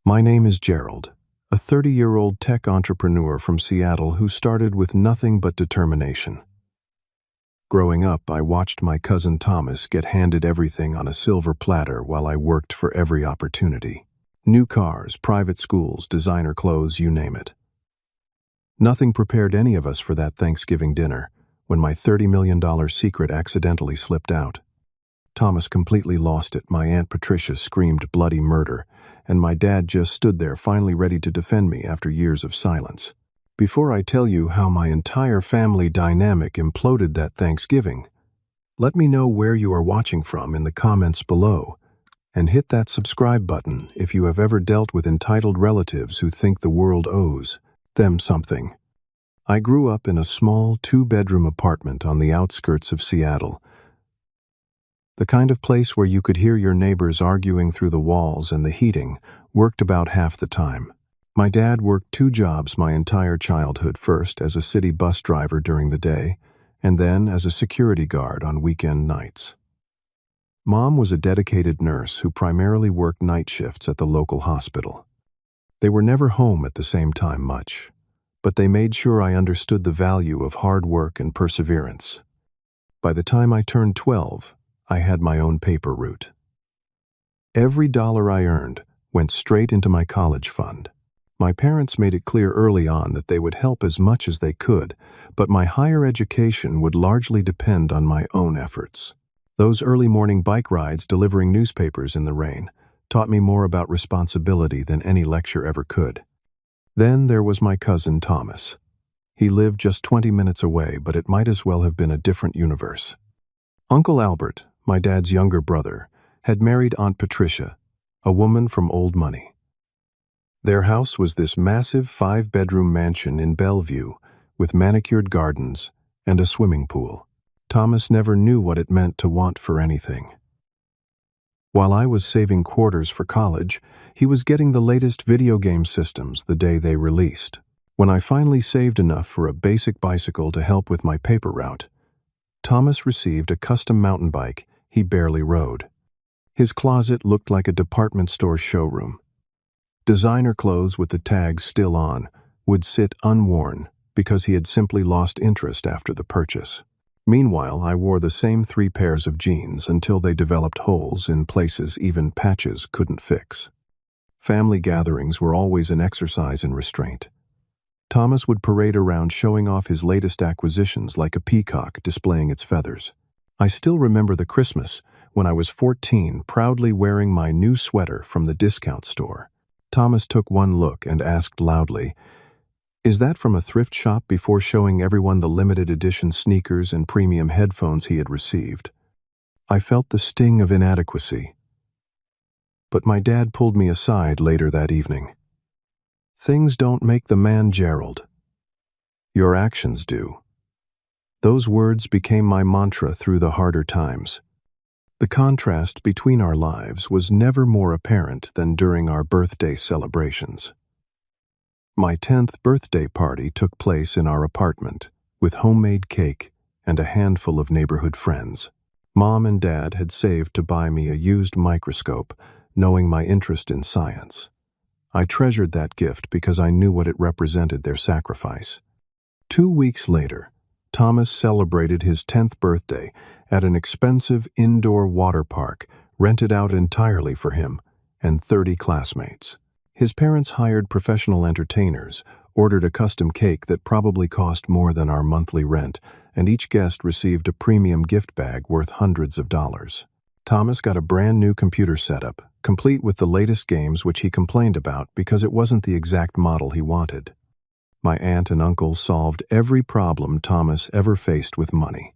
My name is Gerald, a 30-year-old tech entrepreneur from Seattle who started with nothing but determination. Growing up, I watched my cousin Thomas get handed everything on a silver platter while I worked for every opportunity. New cars, private schools, designer clothes, you name it. Nothing prepared any of us for that Thanksgiving dinner when my $30 million secret accidentally slipped out. Thomas completely lost it. My Aunt Patricia screamed bloody murder, and my dad just stood there finally ready to defend me after years of silence. Before I tell you how my entire family dynamic imploded that Thanksgiving, let me know where you are watching from in the comments below, and hit that subscribe button if you have ever dealt with entitled relatives who think the world owes them something. I grew up in a small 2-bedroom apartment on the outskirts of Seattle, the kind of place where you could hear your neighbors arguing through the walls and the heating worked about half the time. My dad worked 2 jobs my entire childhood, first as a city bus driver during the day, and then as a security guard on weekend nights. Mom was a dedicated nurse who primarily worked night shifts at the local hospital. They were never home at the same time much, but they made sure I understood the value of hard work and perseverance. By the time I turned 12, I had my own paper route. Every dollar I earned went straight into my college fund. My parents made it clear early on that they would help as much as they could, but my higher education would largely depend on my own efforts. Those early morning bike rides delivering newspapers in the rain taught me more about responsibility than any lecture ever could. Then there was my cousin Thomas. He lived just 20 minutes away, but it might as well have been a different universe. Uncle Albert, my dad's younger brother, had married Aunt Patricia, a woman from old money. Their house was this massive 5-bedroom mansion in Bellevue with manicured gardens and a swimming pool. Thomas never knew what it meant to want for anything. While I was saving quarters for college, he was getting the latest video game systems the day they released. When I finally saved enough for a basic bicycle to help with my paper route, Thomas received a custom mountain bike he barely rode. His closet looked like a department store showroom. Designer clothes with the tags still on would sit unworn because he had simply lost interest after the purchase. Meanwhile, I wore the same 3 pairs of jeans until they developed holes in places even patches couldn't fix. Family gatherings were always an exercise in restraint. Thomas would parade around showing off his latest acquisitions like a peacock displaying its feathers. I still remember the Christmas when I was 14, proudly wearing my new sweater from the discount store. Thomas took one look and asked loudly, "Is that from a thrift shop?" before showing everyone the limited edition sneakers and premium headphones he had received. I felt the sting of inadequacy. But my dad pulled me aside later that evening. "Things don't make the man, Gerald. Your actions do." Those words became my mantra through the harder times. The contrast between our lives was never more apparent than during our birthday celebrations. My 10th birthday party took place in our apartment, with homemade cake and a handful of neighborhood friends. Mom and Dad had saved to buy me a used microscope, knowing my interest in science. I treasured that gift because I knew what it represented, their sacrifice. 2 weeks later, Thomas celebrated his 10th birthday at an expensive indoor water park rented out entirely for him and 30 classmates. His parents hired professional entertainers, ordered a custom cake that probably cost more than our monthly rent, and each guest received a premium gift bag worth hundreds of dollars. Thomas got a brand new computer setup, complete with the latest games, which he complained about because it wasn't the exact model he wanted. My aunt and uncle solved every problem Thomas ever faced with money.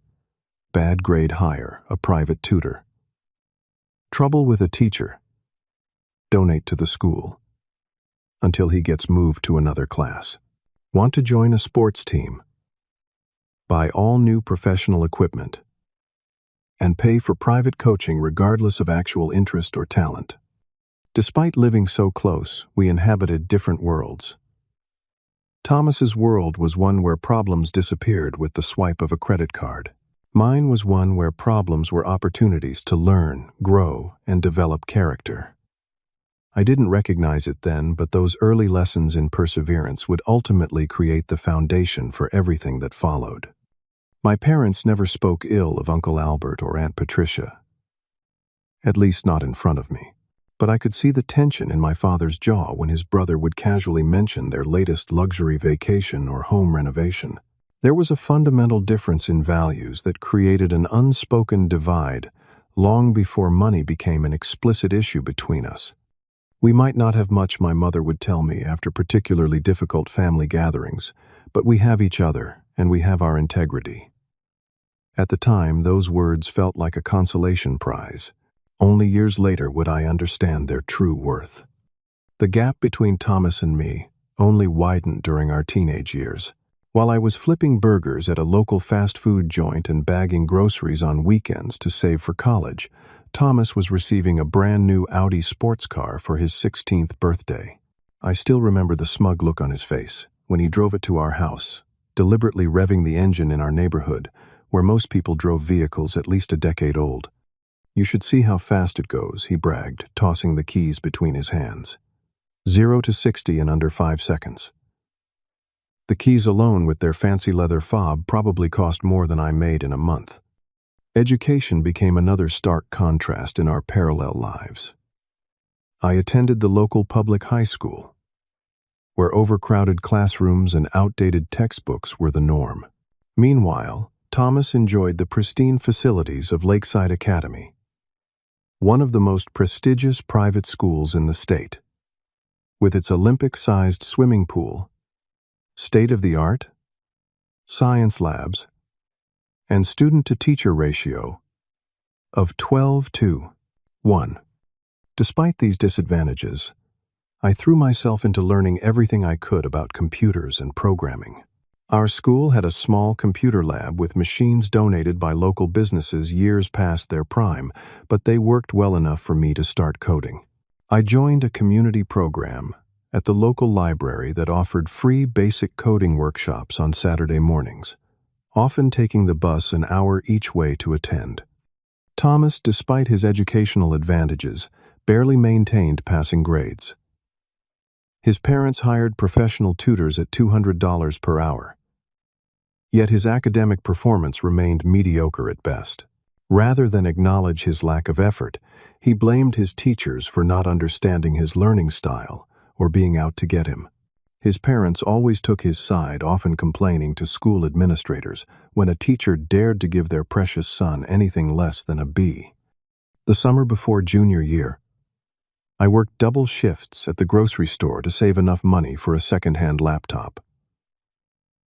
Bad grade hire, a private tutor. Trouble with a teacher. Donate to the school. Until he gets moved to another class. Want to join a sports team? Buy all new professional equipment. And pay for private coaching regardless of actual interest or talent. Despite living so close, we inhabited different worlds. Thomas's world was one where problems disappeared with the swipe of a credit card. Mine was one where problems were opportunities to learn, grow, and develop character. I didn't recognize it then, but those early lessons in perseverance would ultimately create the foundation for everything that followed. My parents never spoke ill of Uncle Albert or Aunt Patricia, at least not in front of me. But I could see the tension in my father's jaw when his brother would casually mention their latest luxury vacation or home renovation. There was a fundamental difference in values that created an unspoken divide long before money became an explicit issue between us. We might not have much, my mother would tell me after particularly difficult family gatherings, but we have each other and we have our integrity. At the time, those words felt like a consolation prize. Only years later would I understand their true worth. The gap between Thomas and me only widened during our teenage years. While I was flipping burgers at a local fast food joint and bagging groceries on weekends to save for college, Thomas was receiving a brand new Audi sports car for his 16th birthday. I still remember the smug look on his face when he drove it to our house, deliberately revving the engine in our neighborhood, where most people drove vehicles at least a decade old. "You should see how fast it goes," he bragged, tossing the keys between his hands. 0 to 60 in under 5 seconds. The keys alone with their fancy leather fob probably cost more than I made in a month. Education became another stark contrast in our parallel lives. I attended the local public high school, where overcrowded classrooms and outdated textbooks were the norm. Meanwhile, Thomas enjoyed the pristine facilities of Lakeside Academy, one of the most prestigious private schools in the state. With its Olympic-sized swimming pool, state-of-the-art science labs, and student-to-teacher ratio of 12 to 1. Despite these disadvantages, I threw myself into learning everything I could about computers and programming. Our school had a small computer lab with machines donated by local businesses years past their prime, but they worked well enough for me to start coding. I joined a community program at the local library that offered free basic coding workshops on Saturday mornings, often taking the bus an hour each way to attend. Thomas, despite his educational advantages, barely maintained passing grades. His parents hired professional tutors at $200 per hour. Yet his academic performance remained mediocre at best. Rather than acknowledge his lack of effort, he blamed his teachers for not understanding his learning style or being out to get him. His parents always took his side, often complaining to school administrators when a teacher dared to give their precious son anything less than a B. The summer before junior year, I worked double shifts at the grocery store to save enough money for a second-hand laptop.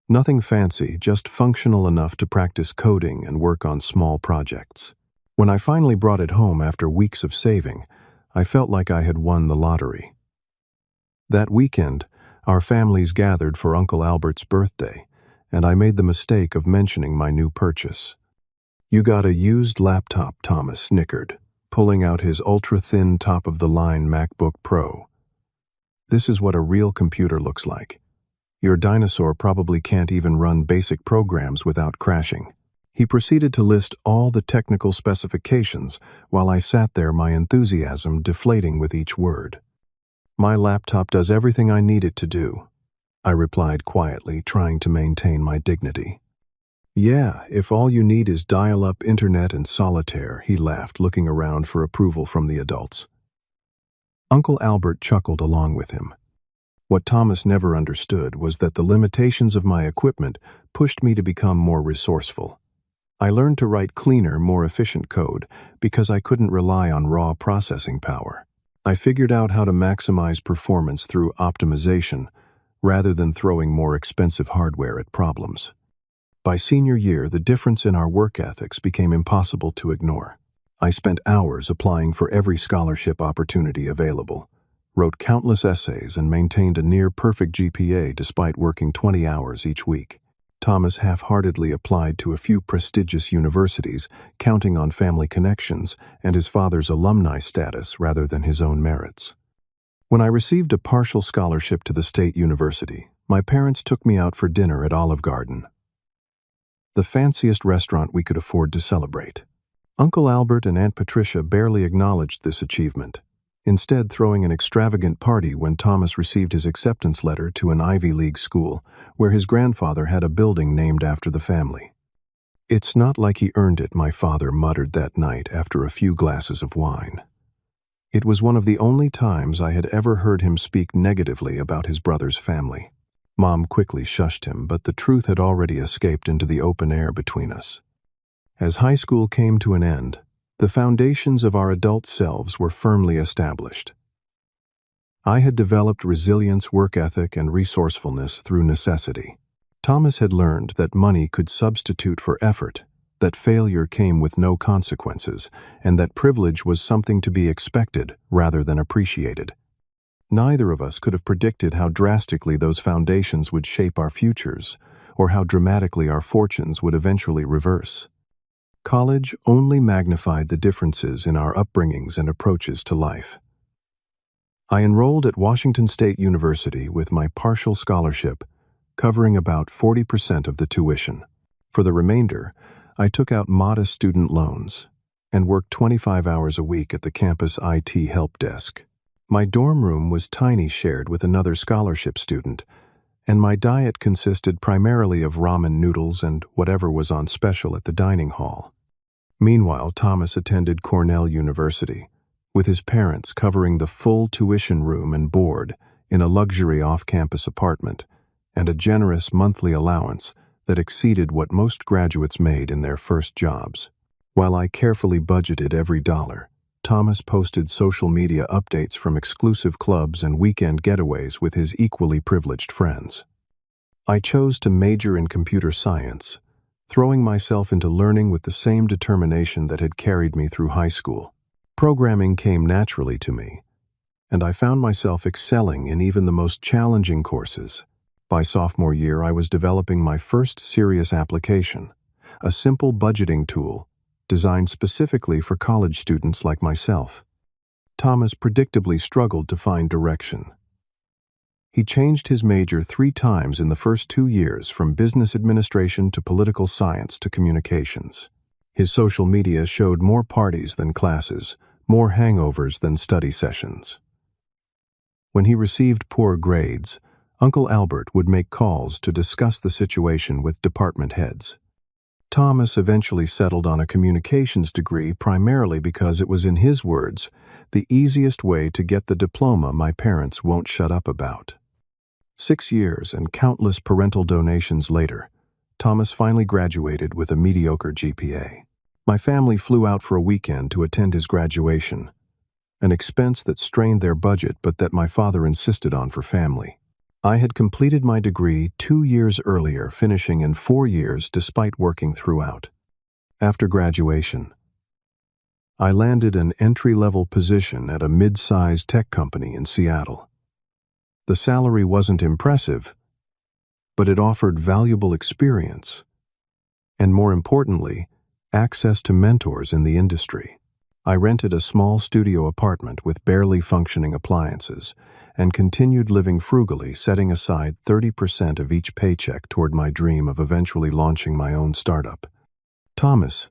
Nothing fancy, just functional enough to practice coding and work on small projects. When I finally brought it home after weeks of saving, I felt like I had won the lottery. That weekend, our families gathered for Uncle Albert's birthday, and I made the mistake of mentioning my new purchase. "You got a used laptop," Thomas snickered, pulling out his ultra-thin top-of-the-line MacBook Pro. "This is what a real computer looks like. Your dinosaur probably can't even run basic programs without crashing." He proceeded to list all the technical specifications while I sat there, my enthusiasm deflating with each word. "My laptop does everything I need it to do," I replied quietly, trying to maintain my dignity. "Yeah, if all you need is dial-up internet and solitaire," he laughed, looking around for approval from the adults. Uncle Albert chuckled along with him. What Thomas never understood was that the limitations of my equipment pushed me to become more resourceful. I learned to write cleaner, more efficient code because I couldn't rely on raw processing power. I figured out how to maximize performance through optimization rather than throwing more expensive hardware at problems. By senior year, the difference in our work ethics became impossible to ignore. I spent hours applying for every scholarship opportunity available, wrote countless essays, and maintained a near-perfect GPA despite working 20 hours each week. Thomas half-heartedly applied to a few prestigious universities, counting on family connections and his father's alumni status rather than his own merits. When I received a partial scholarship to the state university, my parents took me out for dinner at Olive Garden, the fanciest restaurant we could afford to celebrate. Uncle Albert and Aunt Patricia barely acknowledged this achievement. instead throwing an extravagant party when Thomas received his acceptance letter to an Ivy League school where his grandfather had a building named after the family. "It's not like he earned it," my father muttered that night after a few glasses of wine. It was one of the only times I had ever heard him speak negatively about his brother's family. Mom quickly shushed him, but the truth had already escaped into the open air between us. As high school came to an end, the foundations of our adult selves were firmly established. I had developed resilience, work ethic, and resourcefulness through necessity. Thomas had learned that money could substitute for effort, that failure came with no consequences, and that privilege was something to be expected rather than appreciated. Neither of us could have predicted how drastically those foundations would shape our futures, or how dramatically our fortunes would eventually reverse. College only magnified the differences in our upbringings and approaches to life. I enrolled at Washington State University with my partial scholarship, covering about 40% of the tuition. For the remainder, I took out modest student loans and worked 25 hours a week at the campus IT help desk. My dorm room was tiny, shared with another scholarship student, and my diet consisted primarily of ramen noodles and whatever was on special at the dining hall. Meanwhile, Thomas attended Cornell University, with his parents covering the full tuition room and board in a luxury off-campus apartment, and a generous monthly allowance that exceeded what most graduates made in their first jobs. While I carefully budgeted every dollar, Thomas posted social media updates from exclusive clubs and weekend getaways with his equally privileged friends. I chose to major in computer science, throwing myself into learning with the same determination that had carried me through high school. Programming came naturally to me, and I found myself excelling in even the most challenging courses. By sophomore year, I was developing my first serious application, a simple budgeting tool designed specifically for college students like myself. Thomas predictably struggled to find direction. He changed his major 3 times in the first 2 years, from business administration to political science to communications. His social media showed more parties than classes, more hangovers than study sessions. When he received poor grades, Uncle Albert would make calls to discuss the situation with department heads. Thomas eventually settled on a communications degree primarily because it was, in his words, the easiest way to get the diploma my parents won't shut up about. 6 years and countless parental donations later, Thomas finally graduated with a mediocre GPA. My family flew out for a weekend to attend his graduation, an expense that strained their budget but that my father insisted on for family. I had completed my degree 2 years earlier, finishing in 4 years despite working throughout. After graduation, I landed an entry-level position at a mid-sized tech company in Seattle. The salary wasn't impressive, but it offered valuable experience, and more importantly, access to mentors in the industry. I rented a small studio apartment with barely functioning appliances and continued living frugally, setting aside 30% of each paycheck toward my dream of eventually launching my own startup. Thomas,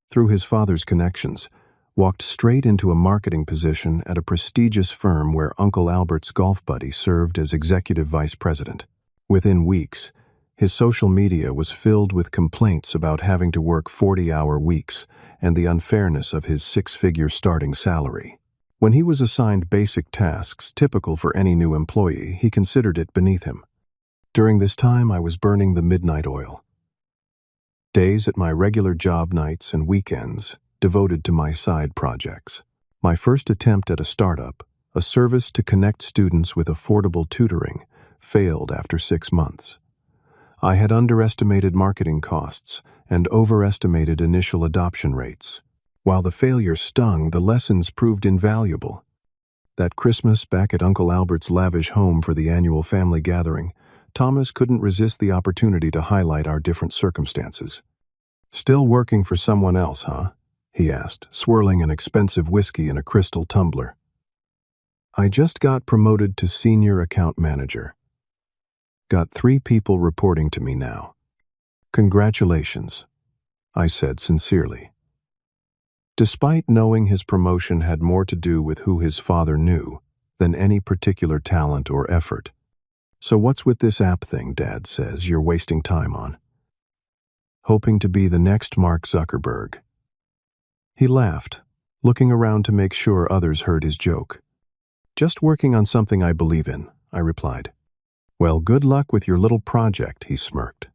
through his father's connections, walked straight into a marketing position at a prestigious firm where Uncle Albert's golf buddy served as executive vice president. Within weeks, his social media was filled with complaints about having to work 40-hour weeks and the unfairness of his 6-figure starting salary. When he was assigned basic tasks typical for any new employee, he considered it beneath him. During this time, I was burning the midnight oil. Days at my regular job, nights and weekends devoted to my side projects. My first attempt at a startup, a service to connect students with affordable tutoring, failed after 6 months. I had underestimated marketing costs and overestimated initial adoption rates. While the failure stung, the lessons proved invaluable. That Christmas, back at Uncle Albert's lavish home for the annual family gathering, Thomas couldn't resist the opportunity to highlight our different circumstances. "Still working for someone else, huh?" he asked, swirling an expensive whiskey in a crystal tumbler. "I just got promoted to senior account manager. Got 3 people reporting to me now." "Congratulations," I said sincerely. despite knowing his promotion had more to do with who his father knew than any particular talent or effort. "So what's with this app thing, Dad says you're wasting time on? Hoping to be the next Mark Zuckerberg." He laughed, looking around to make sure others heard his joke. "Just working on something I believe in," I replied. "Well, good luck with your little project," he smirked.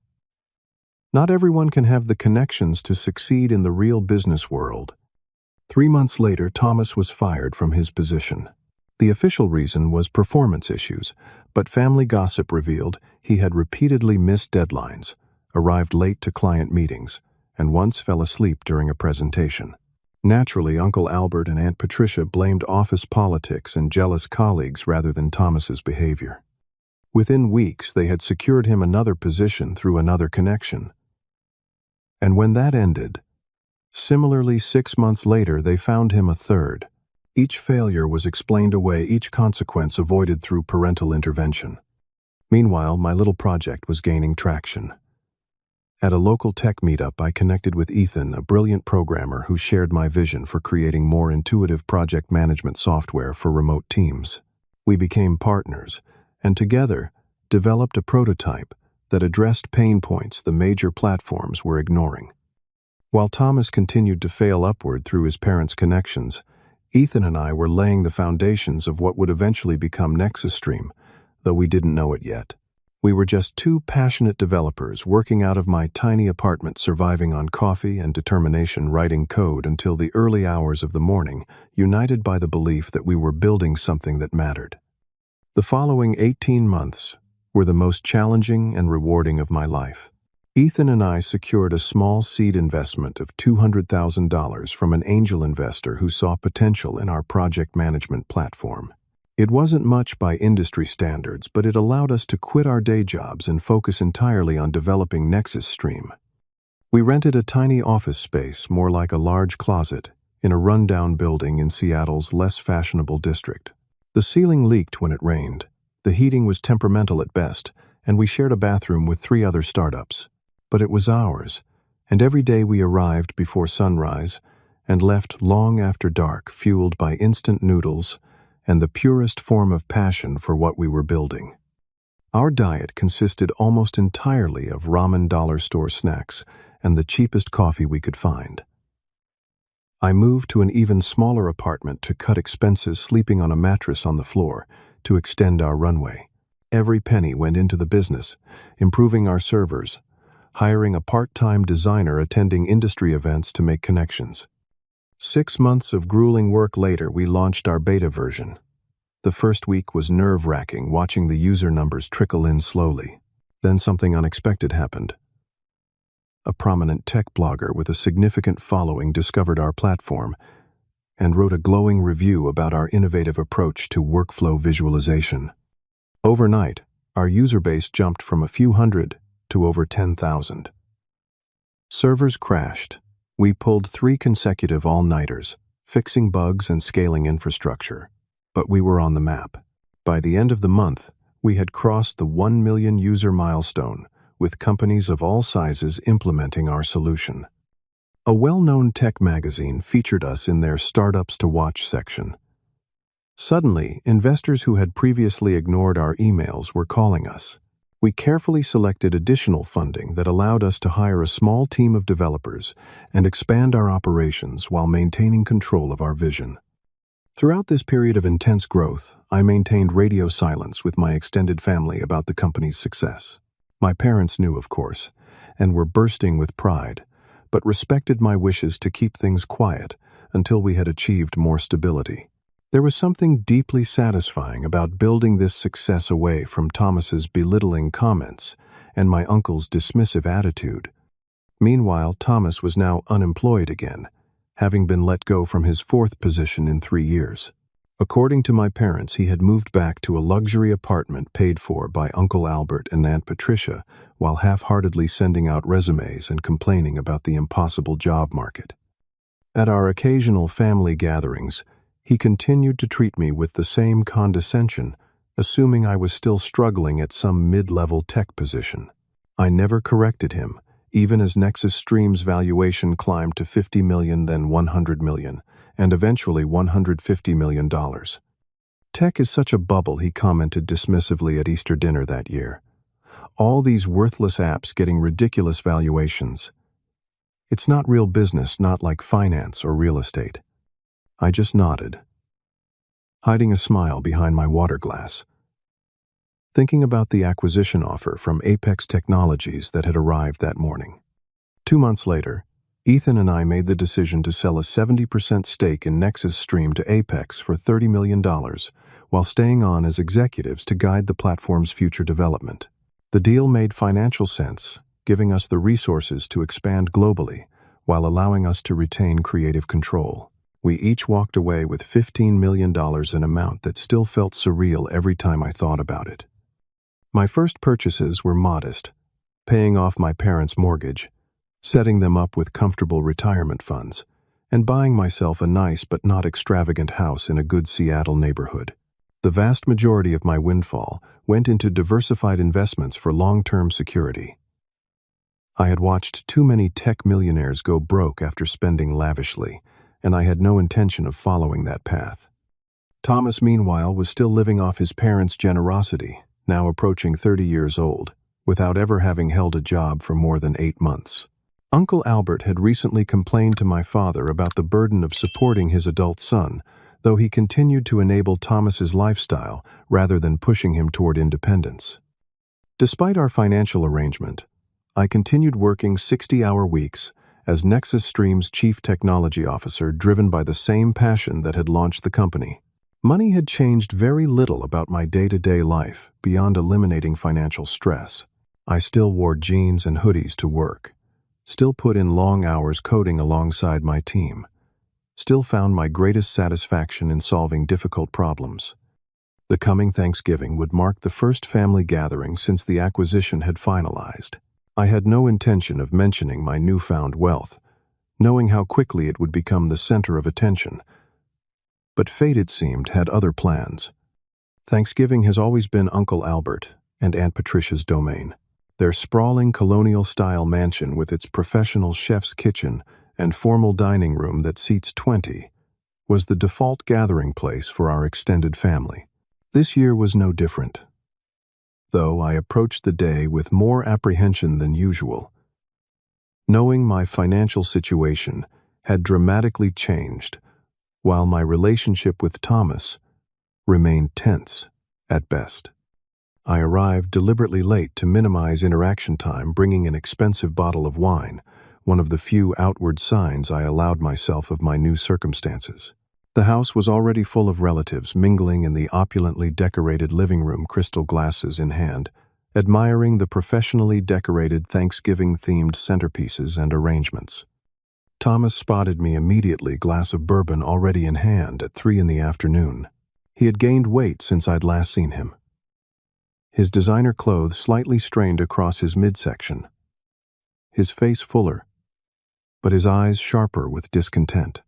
Not everyone can have the connections to succeed in the real business world. 3 months later, Thomas was fired from his position. The official reason was performance issues, but family gossip revealed he had repeatedly missed deadlines, arrived late to client meetings, and once fell asleep during a presentation. Naturally, Uncle Albert and Aunt Patricia blamed office politics and jealous colleagues rather than Thomas's behavior. Within weeks, they had secured him another position through another connection. And when that ended, similarly 6 months later, they found him a third. Each failure was explained away, each consequence avoided through parental intervention. Meanwhile, my little project was gaining traction. At a local tech meetup, I connected with Ethan, a brilliant programmer who shared my vision for creating more intuitive project management software for remote teams. We became partners, and together developed a prototype that addressed pain points the major platforms were ignoring. While Thomas continued to fail upward through his parents' connections, Ethan and I were laying the foundations of what would eventually become NexusStream, though we didn't know it yet. We were just two passionate developers working out of my tiny apartment, surviving on coffee and determination, writing code until the early hours of the morning, united by the belief that we were building something that mattered. The following 18 months were the most challenging and rewarding of my life. Ethan and I secured a small seed investment of $200,000 from an angel investor who saw potential in our project management platform. It wasn't much by industry standards, but it allowed us to quit our day jobs and focus entirely on developing NexusStream. We rented a tiny office space, more like a large closet, in a rundown building in Seattle's less fashionable district. The ceiling leaked when it rained, the heating was temperamental at best, and we shared a bathroom with 3 other startups. But it was ours, and every day we arrived before sunrise and left long after dark, fueled by instant noodles and the purest form of passion for what we were building. Our diet consisted almost entirely of ramen dollar store snacks and the cheapest coffee we could find. I moved to an even smaller apartment to cut expenses, sleeping on a mattress on the floor to extend our runway. Every penny went into the business, improving our servers, hiring a part-time designer, attending industry events to make connections. 6 months of grueling work later, we launched our beta version. The first week was nerve-wracking, watching the user numbers trickle in slowly. Then something unexpected happened. A prominent tech blogger with a significant following discovered our platform and wrote a glowing review about our innovative approach to workflow visualization. Overnight, our user base jumped from a few hundred to over 10,000. Servers crashed. We pulled 3 consecutive all-nighters, fixing bugs and scaling infrastructure. But we were on the map. By the end of the month, we had crossed the 1 million user milestone, with companies of all sizes implementing our solution. A well-known tech magazine featured us in their Startups to Watch section. Suddenly, investors who had previously ignored our emails were calling us. We carefully selected additional funding that allowed us to hire a small team of developers and expand our operations while maintaining control of our vision. Throughout this period of intense growth, I maintained radio silence with my extended family about the company's success. My parents knew, of course, and were bursting with pride, but respected my wishes to keep things quiet until we had achieved more stability. There was something deeply satisfying about building this success away from Thomas's belittling comments and my uncle's dismissive attitude. Meanwhile, Thomas was now unemployed again, having been let go from his 4th position in 3 years. According to my parents, he had moved back to a luxury apartment paid for by Uncle Albert and Aunt Patricia, while half-heartedly sending out resumes and complaining about the impossible job market. At our occasional family gatherings, he continued to treat me with the same condescension, assuming I was still struggling at some mid-level tech position. I never corrected him, even as Nexus Stream's valuation climbed to $50 million, then $100 million, and eventually $150 million. Tech is such a bubble, he commented dismissively at Easter dinner that year. All these worthless apps getting ridiculous valuations. It's not real business, not like finance or real estate. I just nodded, hiding a smile behind my water glass, thinking about the acquisition offer from Apex Technologies that had arrived that morning. 2 months later, Ethan and I made the decision to sell a 70% stake in Nexus Stream to Apex for $30 million, while staying on as executives to guide the platform's future development. The deal made financial sense, giving us the resources to expand globally, while allowing us to retain creative control. We each walked away with $15 million, an amount that still felt surreal every time I thought about it. My first purchases were modest, paying off my parents' mortgage, setting them up with comfortable retirement funds, and buying myself a nice but not extravagant house in a good Seattle neighborhood. The vast majority of my windfall went into diversified investments for long-term security. I had watched too many tech millionaires go broke after spending lavishly, and I had no intention of following that path. Thomas, meanwhile, was still living off his parents' generosity, now approaching 30 years old, without ever having held a job for more than 8 months. Uncle Albert had recently complained to my father about the burden of supporting his adult son, though he continued to enable Thomas's lifestyle rather than pushing him toward independence. Despite our financial arrangement, I continued working 60-hour weeks as Nexus Stream's chief technology officer, driven by the same passion that had launched the company. Money had changed very little about my day-to-day life beyond eliminating financial stress. I still wore jeans and hoodies to work, still put in long hours coding alongside my team, still found my greatest satisfaction in solving difficult problems. The coming Thanksgiving would mark the first family gathering since the acquisition had finalized. I had no intention of mentioning my newfound wealth, knowing how quickly it would become the center of attention. But fate, it seemed, had other plans. Thanksgiving has always been Uncle Albert and Aunt Patricia's domain. Their sprawling colonial-style mansion with its professional chef's kitchen and formal dining room that seats 20 was the default gathering place for our extended family. This year was no different, though I approached the day with more apprehension than usual, knowing my financial situation had dramatically changed, while my relationship with Thomas remained tense at best. I arrived deliberately late to minimize interaction time, bringing an expensive bottle of wine, one of the few outward signs I allowed myself of my new circumstances. The house was already full of relatives mingling in the opulently decorated living room, crystal glasses in hand, admiring the professionally decorated Thanksgiving-themed centerpieces and arrangements. Thomas spotted me immediately, glass of bourbon already in hand at 3 p.m. He had gained weight since I'd last seen him. His designer clothes slightly strained across his midsection, his face fuller, but his eyes sharper with discontent.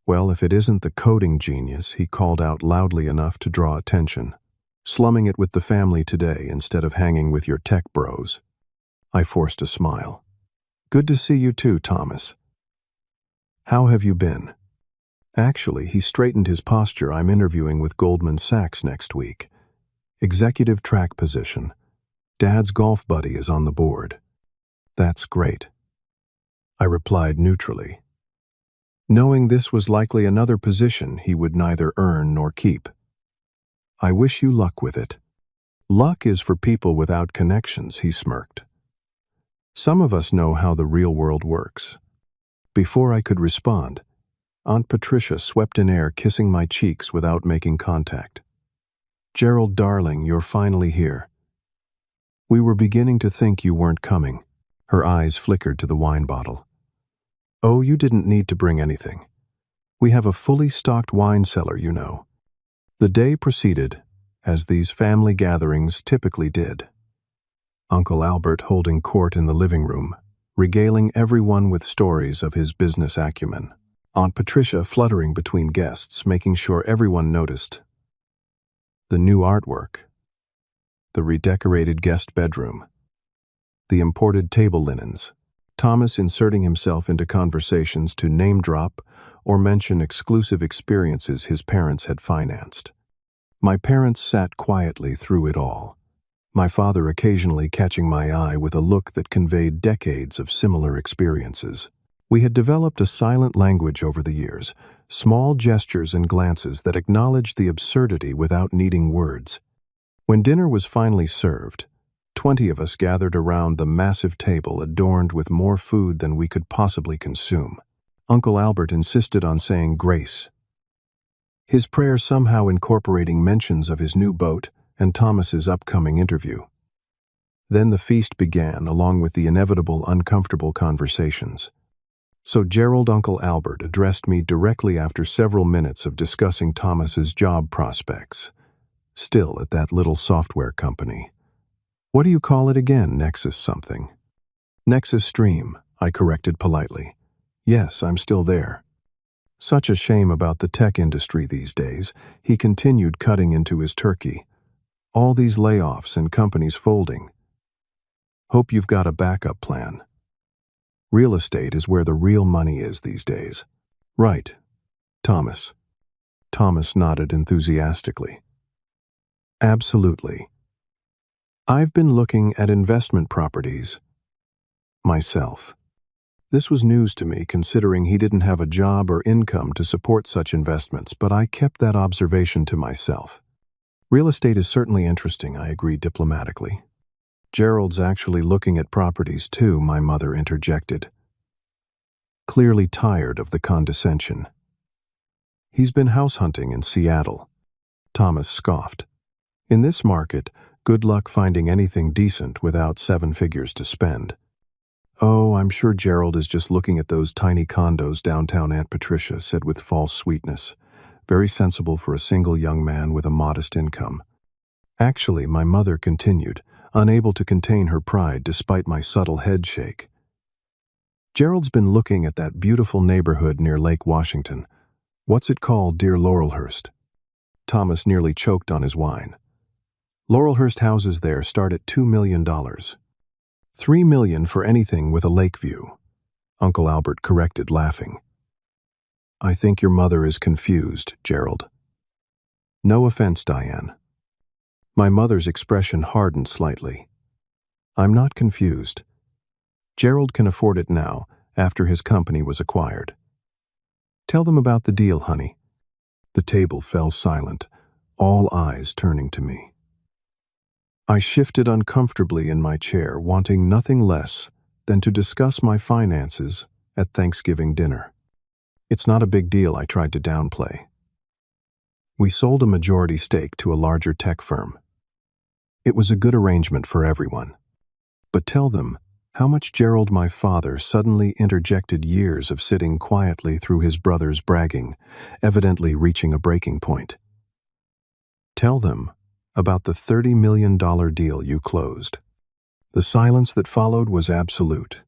Well, if it isn't the coding genius, he called out loudly enough to draw attention. Slumming it with the family today instead of hanging with your tech bros. I forced a smile. Good to see you too, Thomas. How have you been? Actually, he straightened his posture. I'm interviewing with Goldman Sachs next week. Executive track position. Dad's golf buddy is on the board. That's great, I replied neutrally, knowing this was likely another position he would neither earn nor keep. I wish you luck with it. Luck is for people without connections, he smirked. Some of us know how the real world works. Before I could respond, Aunt Patricia swept in air, kissing my cheeks without making contact. Gerald, darling, you're finally here. We were beginning to think you weren't coming. Her eyes flickered to the wine bottle. Oh, you didn't need to bring anything. We have a fully stocked wine cellar, you know. The day proceeded, as these family gatherings typically did. Uncle Albert holding court in the living room, regaling everyone with stories of his business acumen. Aunt Patricia fluttering between guests, making sure everyone noticed. The new artwork, the redecorated guest bedroom, the imported table linens, Thomas inserting himself into conversations to name-drop or mention exclusive experiences his parents had financed. My parents sat quietly through it all, my father occasionally catching my eye with a look that conveyed decades of similar experiences. We had developed a silent language over the years, small gestures and glances that acknowledged the absurdity without needing words. When dinner was finally served, 20 of us gathered around the massive table adorned with more food than we could possibly consume. Uncle Albert insisted on saying grace, his prayer somehow incorporating mentions of his new boat and Thomas's upcoming interview. Then the feast began, along with the inevitable uncomfortable conversations. So Gerald Uncle Albert addressed me directly after several minutes of discussing Thomas's job prospects, still at that little software company. What do you call it again, Nexus something? Nexus Stream, I corrected politely. Yes, I'm still there. Such a shame about the tech industry these days, he continued, cutting into his turkey. All these layoffs and companies folding. Hope you've got a backup plan. Real estate is where the real money is these days. Right, Thomas. Thomas nodded enthusiastically. Absolutely. I've been looking at investment properties myself. This was news to me, considering he didn't have a job or income to support such investments, but I kept that observation to myself. Real estate is certainly interesting, I agreed diplomatically. Gerald's actually looking at properties too, my mother interjected, clearly tired of the condescension. He's been house hunting in Seattle. Thomas scoffed. In this market, good luck finding anything decent without 7 figures to spend. Oh, I'm sure Gerald is just looking at those tiny condos downtown, Aunt Patricia said with false sweetness. Very sensible for a single young man with a modest income. Actually, my mother continued, unable to contain her pride despite my subtle head shake. Gerald's been looking at that beautiful neighborhood near Lake Washington. What's it called, dear Laurelhurst? Thomas nearly choked on his wine. Laurelhurst houses there start at $2 million. $3 million for anything with a lake view, Uncle Albert corrected, laughing. I think your mother is confused, Gerald. No offense, Diane. My mother's expression hardened slightly. I'm not confused. Gerald can afford it now, after his company was acquired. Tell them about the deal, honey. The table fell silent, all eyes turning to me. I shifted uncomfortably in my chair, wanting nothing less than to discuss my finances at Thanksgiving dinner. It's not a big deal, I tried to downplay. We sold a majority stake to a larger tech firm. It was a good arrangement for everyone. But tell them how much Gerald, my father, suddenly interjected years of sitting quietly through his brother's bragging, evidently reaching a breaking point. Tell them about the $30 million deal you closed. The silence that followed was absolute.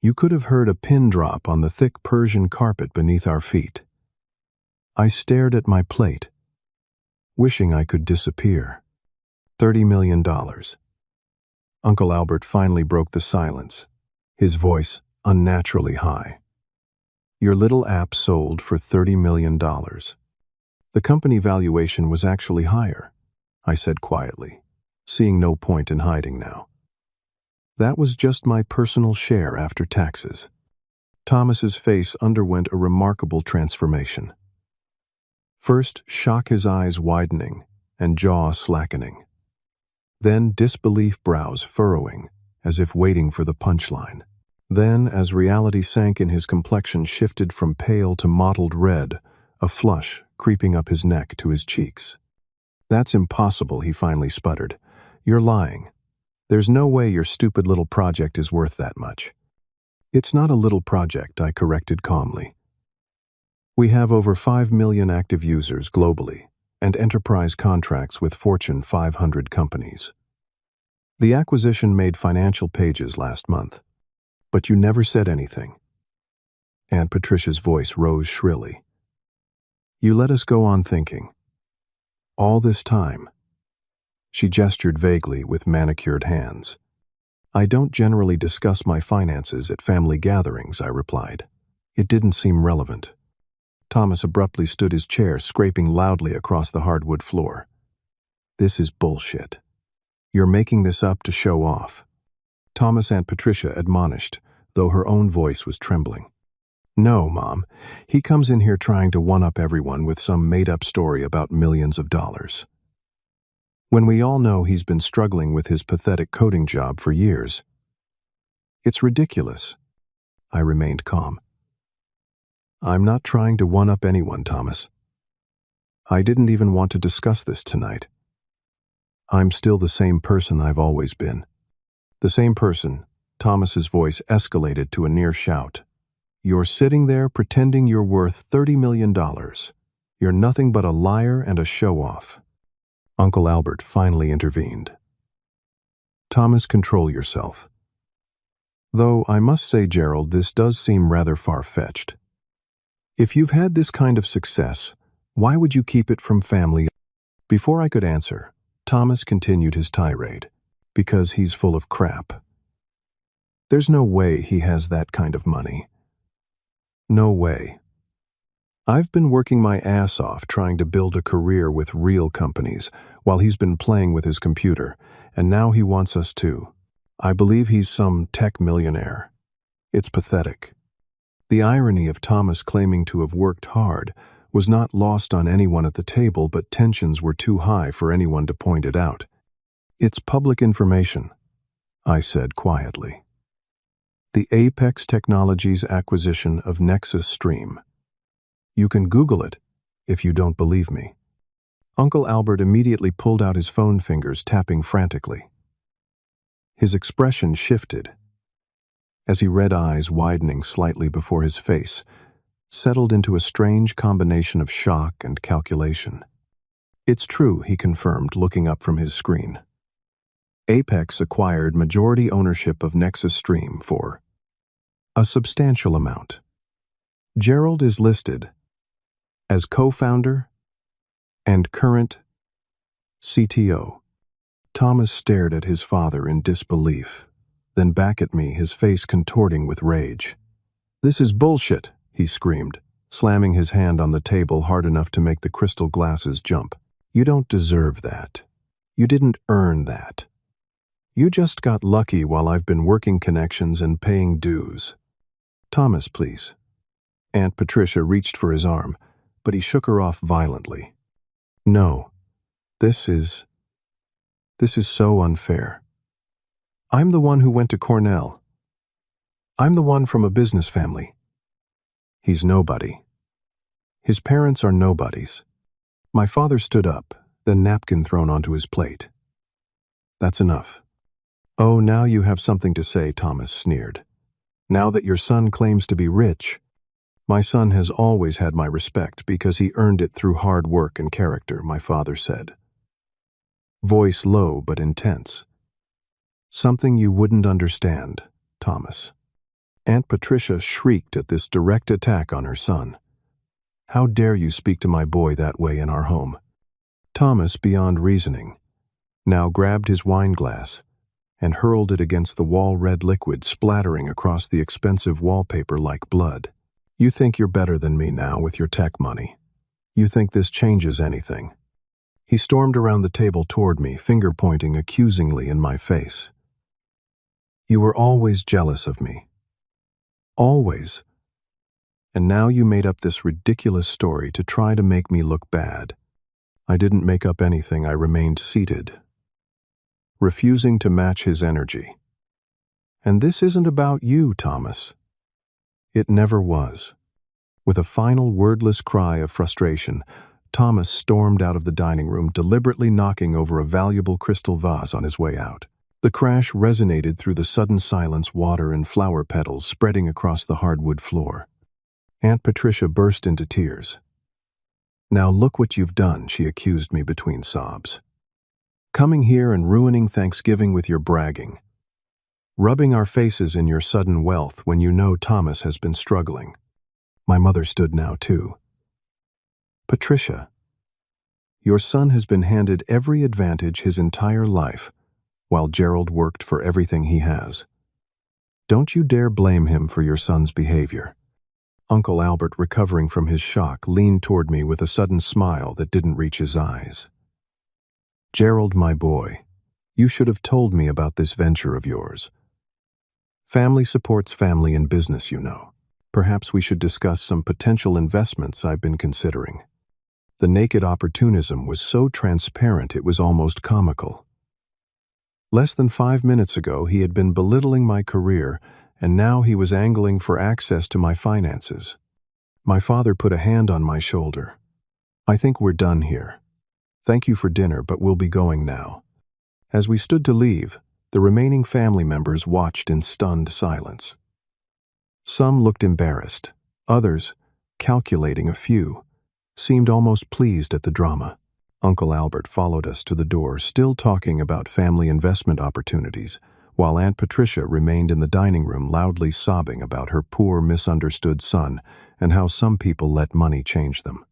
You could have heard a pin drop on the thick Persian carpet beneath our feet. I stared at my plate, wishing I could disappear. $30 million. Uncle Albert finally broke the silence, his voice unnaturally high. Your little app sold for $30 million. The company valuation was actually higher, I said quietly, seeing no point in hiding now. That was just my personal share after taxes. Thomas's face underwent a remarkable transformation. First, shock, his eyes widening and jaw slackening. Then disbelief, brows furrowing, as if waiting for the punchline. Then, as reality sank in, his complexion shifted from pale to mottled red, a flush creeping up his neck to his cheeks. That's impossible, he finally sputtered. You're lying. There's no way your stupid little project is worth that much. It's not a little project, I corrected calmly. We have over 5 million active users globally and enterprise contracts with Fortune 500 companies. The acquisition made financial pages last month, but you never said anything. Aunt Patricia's voice rose shrilly. You let us go on thinking. All this time. She gestured vaguely with manicured hands. I don't generally discuss my finances at family gatherings, I replied. It didn't seem relevant. Thomas abruptly stood his chair, scraping loudly across the hardwood floor. This is bullshit. You're making this up to show off. Thomas' Aunt Patricia admonished, though her own voice was trembling. No, Mom. He comes in here trying to one-up everyone with some made-up story about millions of dollars. When we all know he's been struggling with his pathetic coding job for years. It's ridiculous. I remained calm. I'm not trying to one-up anyone, Thomas. I didn't even want to discuss this tonight. I'm still the same person I've always been. The same person. Thomas's voice escalated to a near shout. You're sitting there pretending you're worth $30 million. You're nothing but a liar and a show-off. Uncle Albert finally intervened. Thomas, control yourself. Though I must say, Gerald, this does seem rather far-fetched. If you've had this kind of success, why would you keep it from family? Before I could answer, Thomas continued his tirade. Because he's full of crap. There's no way he has that kind of money. No way. I've been working my ass off trying to build a career with real companies while he's been playing with his computer, and now he wants us to. I believe he's some tech millionaire. It's pathetic. The irony of Thomas claiming to have worked hard was not lost on anyone at the table, but tensions were too high for anyone to point it out. It's public information, I said quietly. The Apex Technologies acquisition of Nexus Stream. You can Google it if you don't believe me. Uncle Albert immediately pulled out his phone, fingers tapping frantically. His expression shifted as he read, eyes widening slightly before his face, settled into a strange combination of shock and calculation. It's true, he confirmed, looking up from his screen. Apex acquired majority ownership of Nexus Stream for a substantial amount. Gerald is listed as co-founder and current CTO. Thomas stared at his father in disbelief, then back at me, his face contorting with rage. This is bullshit, he screamed, slamming his hand on the table hard enough to make the crystal glasses jump. You don't deserve that. You didn't earn that. You just got lucky while I've been working connections and paying dues. Thomas, please. Aunt Patricia reached for his arm, but he shook her off violently. No, this is so unfair. I'm the one who went to Cornell. I'm the one from a business family. He's nobody. His parents are nobodies. My father stood up, then napkin thrown onto his plate. That's enough. Oh, now you have something to say, Thomas sneered. Now that your son claims to be rich. My son has always had my respect because he earned it through hard work and character, my father said. Voice low but intense. Something you wouldn't understand, Thomas. Aunt Patricia shrieked at this direct attack on her son. How dare you speak to my boy that way in our home? Thomas, beyond reasoning, now grabbed his wine glass and hurled it against the wall, red liquid splattering across the expensive wallpaper like blood. You think you're better than me now with your tech money. You think this changes anything. He stormed around the table toward me, finger pointing accusingly in my face. You were always jealous of me. Always. And now you made up this ridiculous story to try to make me look bad. I didn't make up anything. I remained seated, refusing to match his energy. And this isn't about you, Thomas. It never was. With a final wordless cry of frustration, Thomas stormed out of the dining room, deliberately knocking over a valuable crystal vase on his way out. The crash resonated through the sudden silence, water and flower petals spreading across the hardwood floor. Aunt Patricia burst into tears. Now look what you've done, she accused me between sobs. Coming here and ruining Thanksgiving with your bragging. Rubbing our faces in your sudden wealth when you know Thomas has been struggling. My mother stood now too. Patricia, your son has been handed every advantage his entire life, while Gerald worked for everything he has. Don't you dare blame him for your son's behavior. Uncle Albert, recovering from his shock, leaned toward me with a sudden smile that didn't reach his eyes. Gerald, my boy, you should have told me about this venture of yours. Family supports family in business, you know. Perhaps we should discuss some potential investments I've been considering. The naked opportunism was so transparent it was almost comical. Less than 5 minutes ago, he had been belittling my career, and now he was angling for access to my finances. My father put a hand on my shoulder. I think we're done here. Thank you for dinner, but we'll be going now. As we stood to leave, the remaining family members watched in stunned silence. Some looked embarrassed. Others, calculating a few, seemed almost pleased at the drama. Uncle Albert followed us to the door, still talking about family investment opportunities, while Aunt Patricia remained in the dining room loudly sobbing about her poor, misunderstood son and how some people let money change them.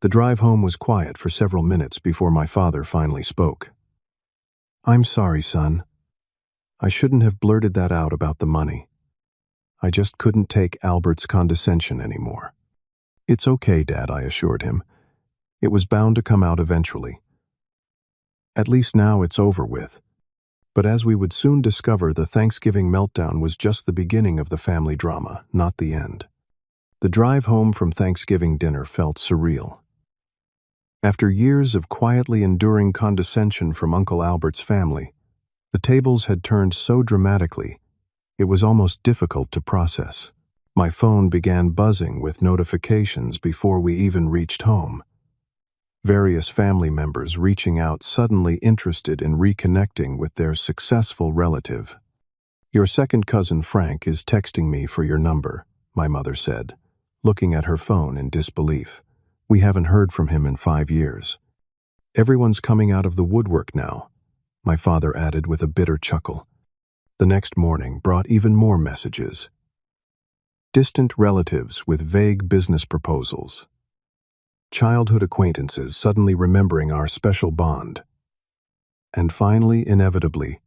The drive home was quiet for several minutes before my father finally spoke. I'm sorry, son. I shouldn't have blurted that out about the money. I just couldn't take Albert's condescension anymore. It's okay, Dad, I assured him. It was bound to come out eventually. At least now it's over with. But as we would soon discover, the Thanksgiving meltdown was just the beginning of the family drama, not the end. The drive home from Thanksgiving dinner felt surreal. After years of quietly enduring condescension from Uncle Albert's family, the tables had turned so dramatically, it was almost difficult to process. My phone began buzzing with notifications before we even reached home. Various family members reaching out, suddenly interested in reconnecting with their successful relative. Your second cousin Frank is texting me for your number, my mother said, looking at her phone in disbelief. We haven't heard from him in 5 years. Everyone's coming out of the woodwork now, my father added with a bitter chuckle. The next morning brought even more messages. Distant relatives with vague business proposals. Childhood acquaintances suddenly remembering our special bond. And finally, inevitably,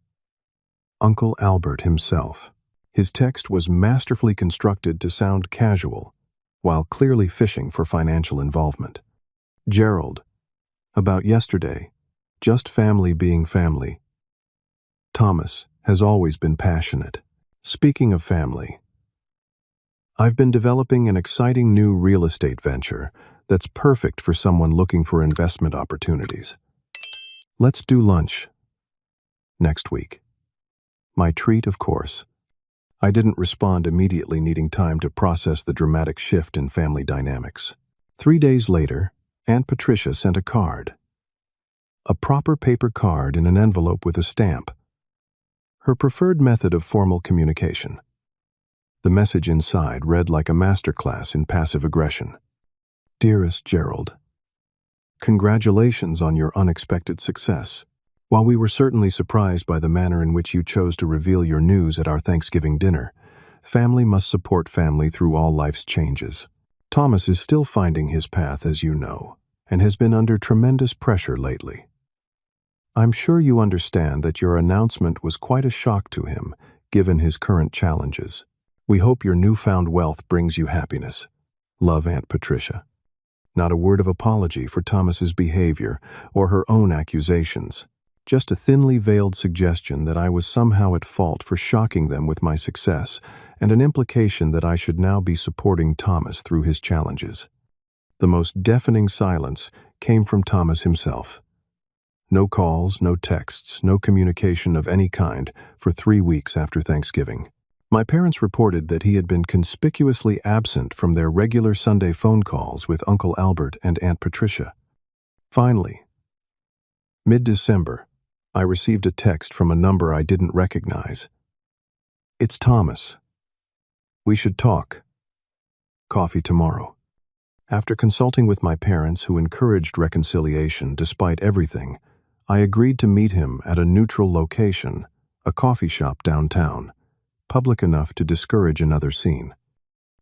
Uncle Albert himself. His text was masterfully constructed to sound casual, while clearly fishing for financial involvement. Gerald, about yesterday, just family being family. Thomas has always been passionate. Speaking of family, I've been developing an exciting new real estate venture that's perfect for someone looking for investment opportunities. Let's do lunch next week. My treat, of course. I didn't respond immediately, needing time to process the dramatic shift in family dynamics. 3 days later, Aunt Patricia sent a card. A proper paper card in an envelope with a stamp. Her preferred method of formal communication. The message inside read like a masterclass in passive aggression. Dearest Gerald, congratulations on your unexpected success. While we were certainly surprised by the manner in which you chose to reveal your news at our Thanksgiving dinner, family must support family through all life's changes. Thomas is still finding his path, as you know, and has been under tremendous pressure lately. I'm sure you understand that your announcement was quite a shock to him, given his current challenges. We hope your newfound wealth brings you happiness. Love, Aunt Patricia. Not a word of apology for Thomas's behavior or her own accusations. Just a thinly veiled suggestion that I was somehow at fault for shocking them with my success, and an implication that I should now be supporting Thomas through his challenges. The most deafening silence came from Thomas himself. No calls, no texts, no communication of any kind for 3 weeks after Thanksgiving. My parents reported that he had been conspicuously absent from their regular Sunday phone calls with Uncle Albert and Aunt Patricia. Finally, mid-December, I received a text from a number I didn't recognize. It's Thomas. We should talk. Coffee tomorrow. After consulting with my parents, who encouraged reconciliation despite everything, I agreed to meet him at a neutral location, a coffee shop downtown, public enough to discourage another scene.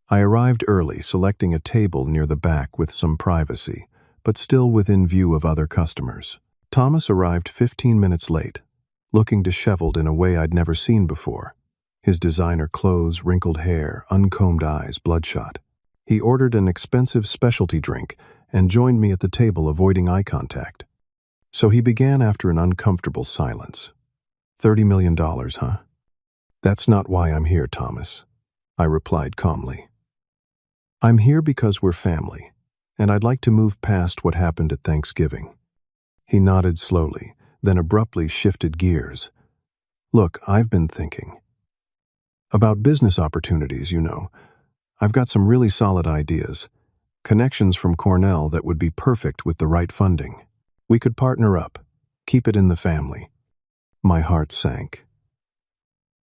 I arrived early, selecting a table near the back with some privacy, but still within view of other customers. Thomas arrived 15 minutes late, looking disheveled in a way I'd never seen before. His designer clothes, wrinkled hair, uncombed eyes, bloodshot. He ordered an expensive specialty drink and joined me at the table, avoiding eye contact. So he began after an uncomfortable silence. $30 million, huh? That's not why I'm here, Thomas, I replied calmly. I'm here because we're family, and I'd like to move past what happened at Thanksgiving. He nodded slowly, then abruptly shifted gears. Look, I've been thinking about business opportunities, you know. I've got some really solid ideas, connections from Cornell that would be perfect with the right funding. We could partner up, keep it in the family. My heart sank.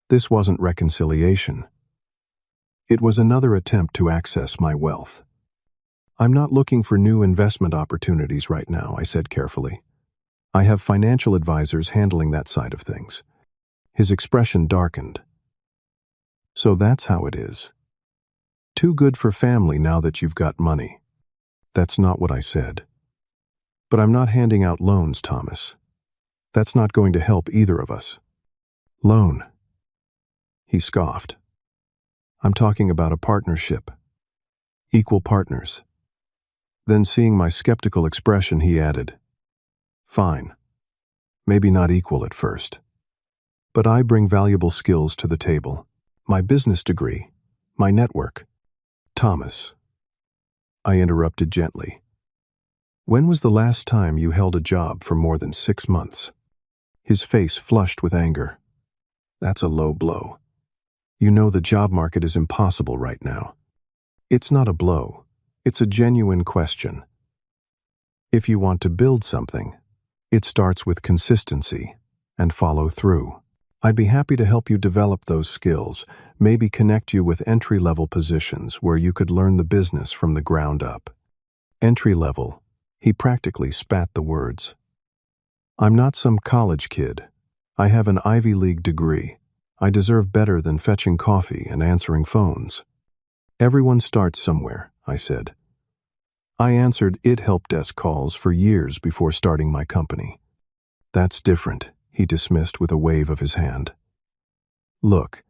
This wasn't reconciliation. It was another attempt to access my wealth. I'm not looking for new investment opportunities right now, I said carefully. I have financial advisors handling that side of things. His expression darkened. So that's how it is. Too good for family now that you've got money. That's not what I said. But I'm not handing out loans, Thomas. That's not going to help either of us. Loan? He scoffed. I'm talking about a partnership. Equal partners. Then, seeing my skeptical expression, he added, Fine. Maybe not equal at first. But I bring valuable skills to the table. My business degree. My network. Thomas. I interrupted gently. When was the last time you held a job for more than 6 months? His face flushed with anger. That's a low blow. You know the job market is impossible right now. It's not a blow. It's a genuine question. If you want to build something, it starts with consistency and follow through. I'd be happy to help you develop those skills, maybe connect you with entry-level positions where you could learn the business from the ground up. Entry-level, he practically spat the words. I'm not some college kid. I have an Ivy League degree. I deserve better than fetching coffee and answering phones. Everyone starts somewhere, I said. I answered help desk calls for years before starting my company. That's different, he dismissed with a wave of his hand. Look,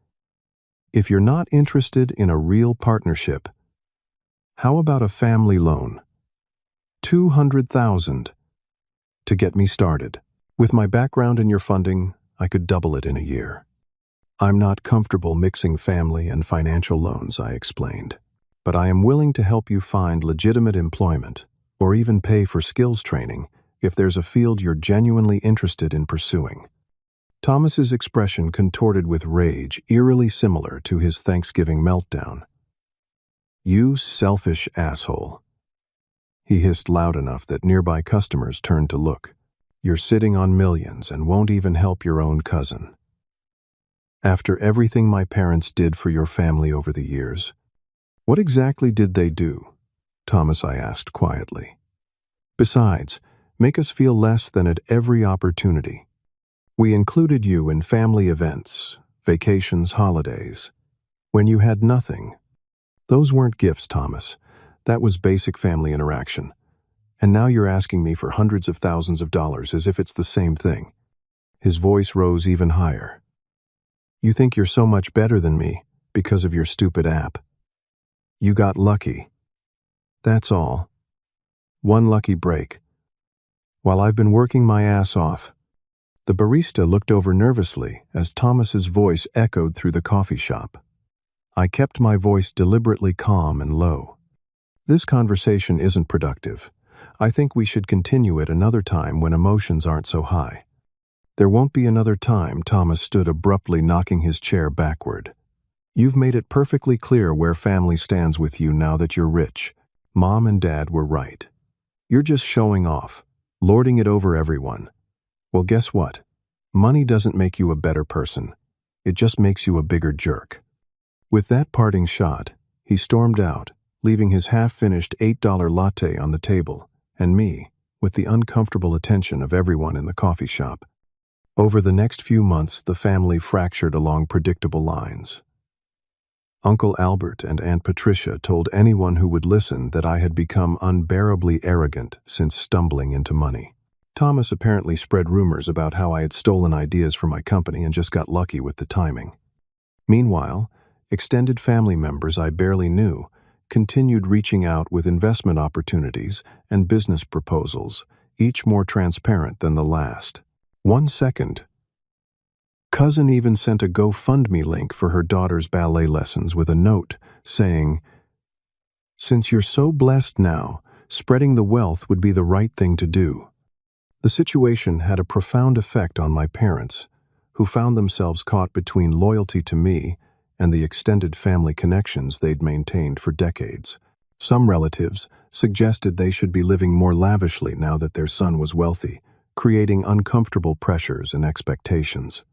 if you're not interested in a real partnership, how about a family loan? $200,000 to get me started. With my background in your funding, I could double it in a year. I'm not comfortable mixing family and financial loans, I explained, but I am willing to help you find legitimate employment or even pay for skills training if there's a field you're genuinely interested in pursuing. Thomas's expression contorted with rage, eerily similar to his Thanksgiving meltdown. You selfish asshole. He hissed loud enough that nearby customers turned to look. You're sitting on millions and won't even help your own cousin. After everything my parents did for your family over the years, what exactly did they do? Thomas, I asked quietly. Besides, make us feel less than at every opportunity. We included you in family events, vacations, holidays. When you had nothing. Those weren't gifts, Thomas. That was basic family interaction. And now you're asking me for hundreds of thousands of dollars as if it's the same thing. His voice rose even higher. You think you're so much better than me because of your stupid app. You got lucky. That's all. One lucky break. While I've been working my ass off. The barista looked over nervously as Thomas's voice echoed through the coffee shop. I kept my voice deliberately calm and low. This conversation isn't productive. I think we should continue it another time when emotions aren't so high. There won't be another time, Thomas stood abruptly, knocking his chair backward. You've made it perfectly clear where family stands with you now that you're rich. Mom and Dad were right. You're just showing off, lording it over everyone. Well, guess what? Money doesn't make you a better person. It just makes you a bigger jerk. With that parting shot, he stormed out, leaving his half-finished $8 latte on the table, and me, with the uncomfortable attention of everyone in the coffee shop. Over the next few months, the family fractured along predictable lines. Uncle Albert and Aunt Patricia told anyone who would listen that I had become unbearably arrogant since stumbling into money. Thomas apparently spread rumors about how I had stolen ideas from my company and just got lucky with the timing. Meanwhile, extended family members I barely knew continued reaching out with investment opportunities and business proposals, each more transparent than the last. One second, cousin even sent a GoFundMe link for her daughter's ballet lessons with a note saying, "Since you're so blessed now, spreading the wealth would be the right thing to do." The situation had a profound effect on my parents, who found themselves caught between loyalty to me and the extended family connections they'd maintained for decades. Some relatives suggested they should be living more lavishly now that their son was wealthy, creating uncomfortable pressures and expectations.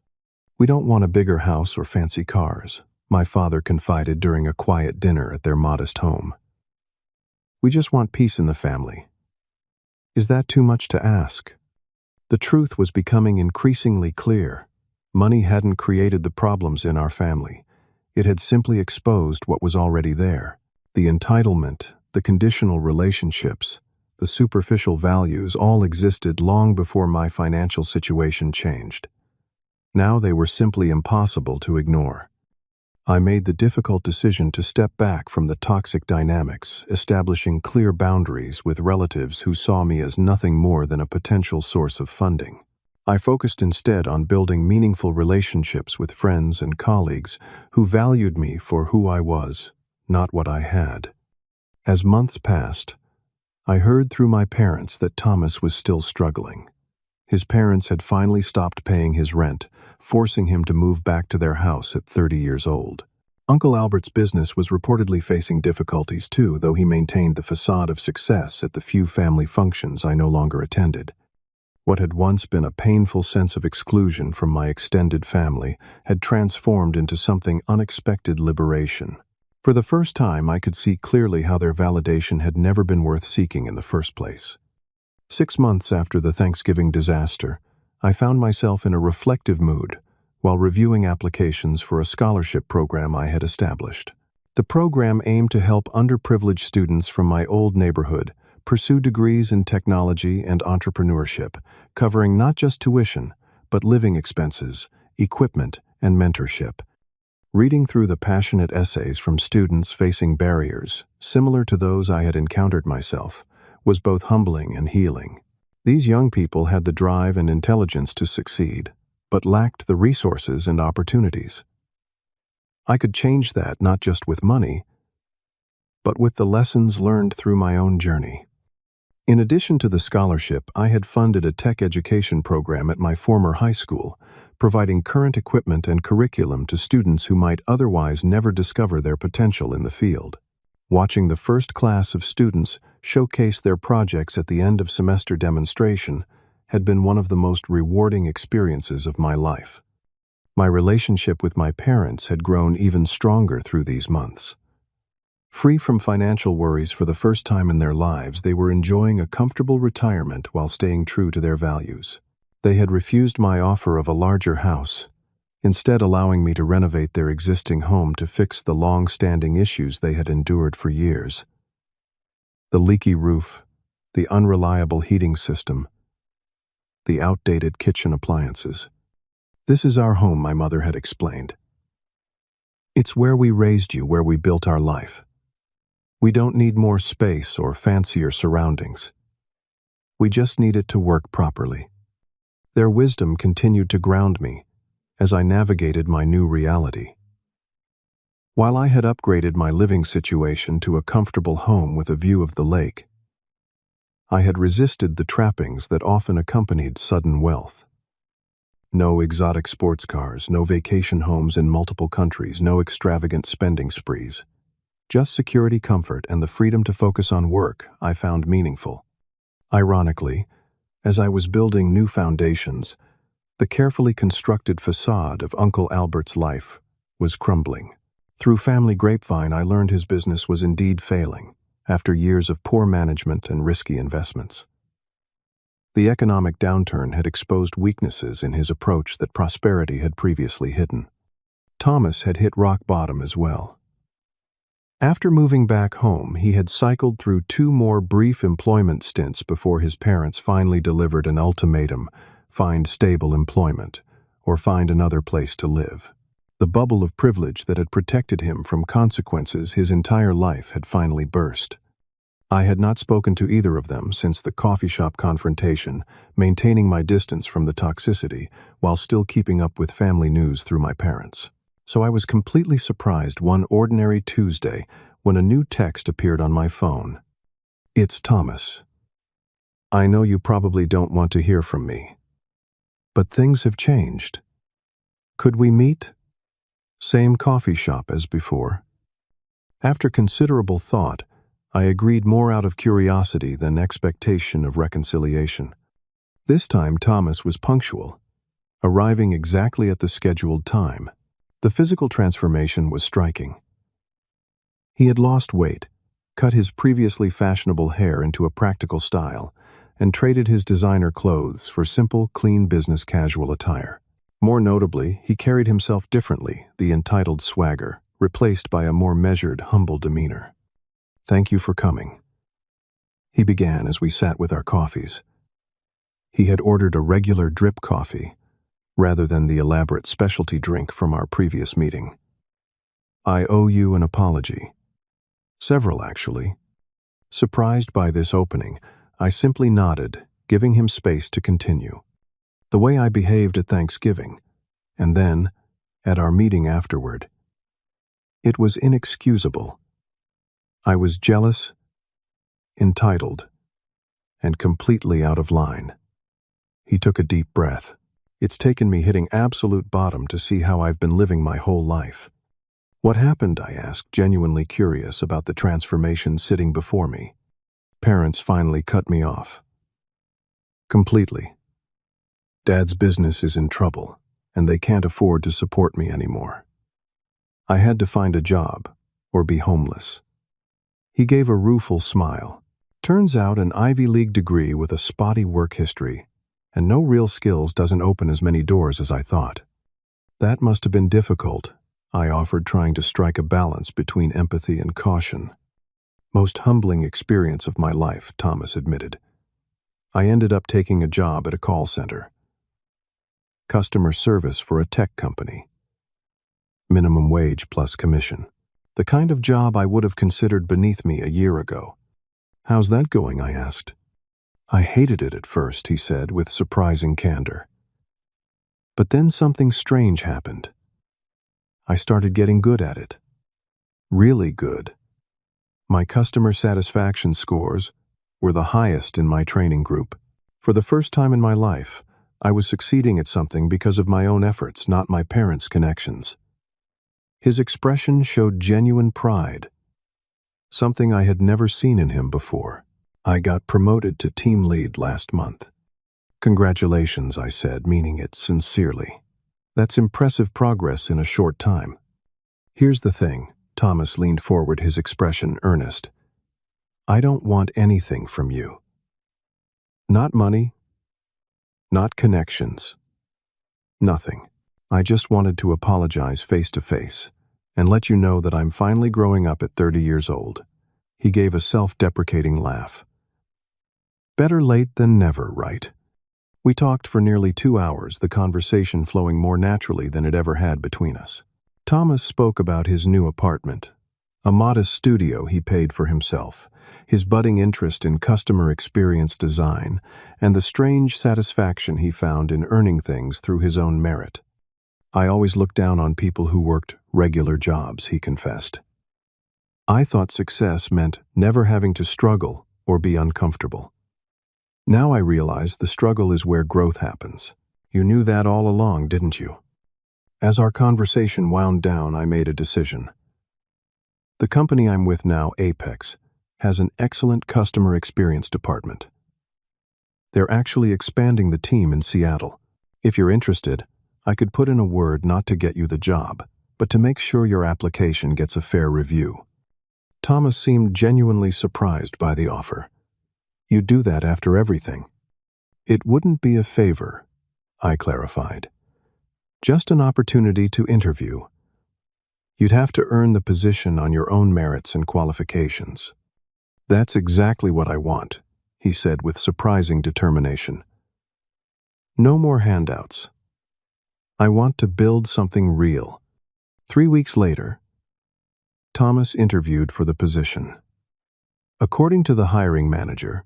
"We don't want a bigger house or fancy cars," my father confided during a quiet dinner at their modest home. "We just want peace in the family." Is that too much to ask? The truth was becoming increasingly clear. Money hadn't created the problems in our family. It had simply exposed what was already there. The entitlement, the conditional relationships, the superficial values all existed long before my financial situation changed. Now they were simply impossible to ignore. I made the difficult decision to step back from the toxic dynamics, establishing clear boundaries with relatives who saw me as nothing more than a potential source of funding. I focused instead on building meaningful relationships with friends and colleagues who valued me for who I was, not what I had. As months passed, I heard through my parents that Thomas was still struggling. His parents had finally stopped paying his rent, forcing him to move back to their house at 30 years old. Uncle Albert's business was reportedly facing difficulties too, though he maintained the facade of success at the few family functions I no longer attended. What had once been a painful sense of exclusion from my extended family had transformed into something unexpected liberation. For the first time, I could see clearly how their validation had never been worth seeking in the first place. 6 months after the Thanksgiving disaster, I found myself in a reflective mood while reviewing applications for a scholarship program I had established. The program aimed to help underprivileged students from my old neighborhood pursue degrees in technology and entrepreneurship, covering not just tuition, but living expenses, equipment, and mentorship. Reading through the passionate essays from students facing barriers, similar to those I had encountered myself, was both humbling and healing. These young people had the drive and intelligence to succeed, but lacked the resources and opportunities. I could change that not just with money, but with the lessons learned through my own journey. In addition to the scholarship, I had funded a tech education program at my former high school, providing current equipment and curriculum to students who might otherwise never discover their potential in the field. Watching the first class of students showcase their projects at the end of semester demonstration had been one of the most rewarding experiences of my life. My relationship with my parents had grown even stronger through these months. Free from financial worries for the first time in their lives, they were enjoying a comfortable retirement while staying true to their values. They had refused my offer of a larger house, instead allowing me to renovate their existing home to fix the long-standing issues they had endured for years. The leaky roof, the unreliable heating system, the outdated kitchen appliances. "This is our home," my mother had explained. "It's where we raised you, where we built our life. We don't need more space or fancier surroundings. We just need it to work properly." Their wisdom continued to ground me as I navigated my new reality. While I had upgraded my living situation to a comfortable home with a view of the lake, I had resisted the trappings that often accompanied sudden wealth. No exotic sports cars, no vacation homes in multiple countries, no extravagant spending sprees. Just security, comfort, and the freedom to focus on work I found meaningful. Ironically, as I was building new foundations, the carefully constructed facade of Uncle Albert's life was crumbling. Through family grapevine, I learned his business was indeed failing, after years of poor management and risky investments. The economic downturn had exposed weaknesses in his approach that prosperity had previously hidden. Thomas had hit rock bottom as well. After moving back home, he had cycled through 2 more brief employment stints before his parents finally delivered an ultimatum: find stable employment, or find another place to live. The bubble of privilege that had protected him from consequences his entire life had finally burst. I had not spoken to either of them since the coffee shop confrontation, maintaining my distance from the toxicity while still keeping up with family news through my parents. So I was completely surprised one ordinary Tuesday when a new text appeared on my phone. "It's Thomas. I know you probably don't want to hear from me, but things have changed. Could we meet? Same coffee shop as before." After considerable thought, I agreed more out of curiosity than expectation of reconciliation. This time Thomas was punctual, arriving exactly at the scheduled time. The physical transformation was striking. He had lost weight, cut his previously fashionable hair into a practical style, and traded his designer clothes for simple, clean business casual attire. More notably, he carried himself differently, the entitled swagger, replaced by a more measured, humble demeanor. "Thank you for coming," he began as we sat with our coffees. He had ordered a regular drip coffee, rather than the elaborate specialty drink from our previous meeting. "I owe you an apology. Several, actually." Surprised by this opening, I simply nodded, giving him space to continue. The way I behaved at Thanksgiving, and then, at our meeting afterward, it was inexcusable. I was jealous, entitled, and completely out of line. He took a deep breath. "It's taken me hitting absolute bottom to see how I've been living my whole life." "What happened?" I asked, genuinely curious about the transformation sitting before me. "Parents finally cut me off. Completely. Dad's business is in trouble, and they can't afford to support me anymore. I had to find a job, or be homeless." He gave a rueful smile. "Turns out an Ivy League degree with a spotty work history and no real skills doesn't open as many doors as I thought." "That must have been difficult," I offered, trying to strike a balance between empathy and caution. "Most humbling experience of my life," Thomas admitted. "I ended up taking a job at a call center. Customer service for a tech company. Minimum wage plus commission. The kind of job I would have considered beneath me a year ago." "How's that going?" I asked. "I hated it at first," he said with surprising candor. "But then something strange happened. I started getting good at it. Really good. My customer satisfaction scores were the highest in my training group. For the first time in my life, I was succeeding at something because of my own efforts, not my parents' connections." His expression showed genuine pride, something I had never seen in him before. "I got promoted to team lead last month." "Congratulations," I said, meaning it sincerely. "That's impressive progress in a short time." "Here's the thing," Thomas leaned forward, his expression earnest. "I don't want anything from you. Not money, not connections, nothing. I just wanted to apologize face to face and let you know that I'm finally growing up at 30 years old." He gave a self-deprecating laugh. Better late than never, right? We talked for nearly 2 hours, the conversation flowing more naturally than it ever had between us. Thomas spoke about his new apartment, a modest studio he paid for himself, his budding interest in customer experience design, and the strange satisfaction he found in earning things through his own merit. "I always looked down on people who worked regular jobs," he confessed. "I thought success meant never having to struggle or be uncomfortable. Now I realize the struggle is where growth happens. You knew that all along, didn't you?" As our conversation wound down, I made a decision. The company I'm with now, Apex, has an excellent customer experience department. They're actually expanding the team in Seattle. If you're interested, I could put in a word not to get you the job, but to make sure your application gets a fair review. Thomas seemed genuinely surprised by the offer. "You do that after everything." "It wouldn't be a favor," I clarified. "Just an opportunity to interview. You'd have to earn the position on your own merits and qualifications. That's exactly what I want, he said with surprising determination. No more handouts. I want to build something real. 3 weeks later, Thomas interviewed for the position. According to the hiring manager,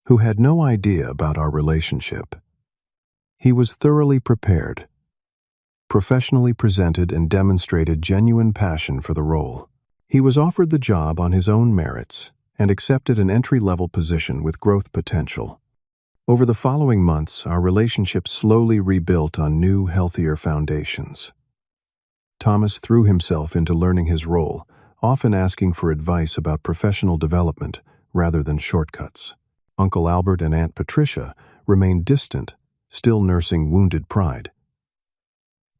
who had no idea about our relationship, he was thoroughly prepared, professionally presented, and demonstrated genuine passion for the role. He was offered the job on his own merits and accepted an entry-level position with growth potential. Over the following months, our relationship slowly rebuilt on new, healthier foundations. Thomas threw himself into learning his role, often asking for advice about professional development rather than shortcuts. Uncle Albert and Aunt Patricia remained distant, still nursing wounded pride.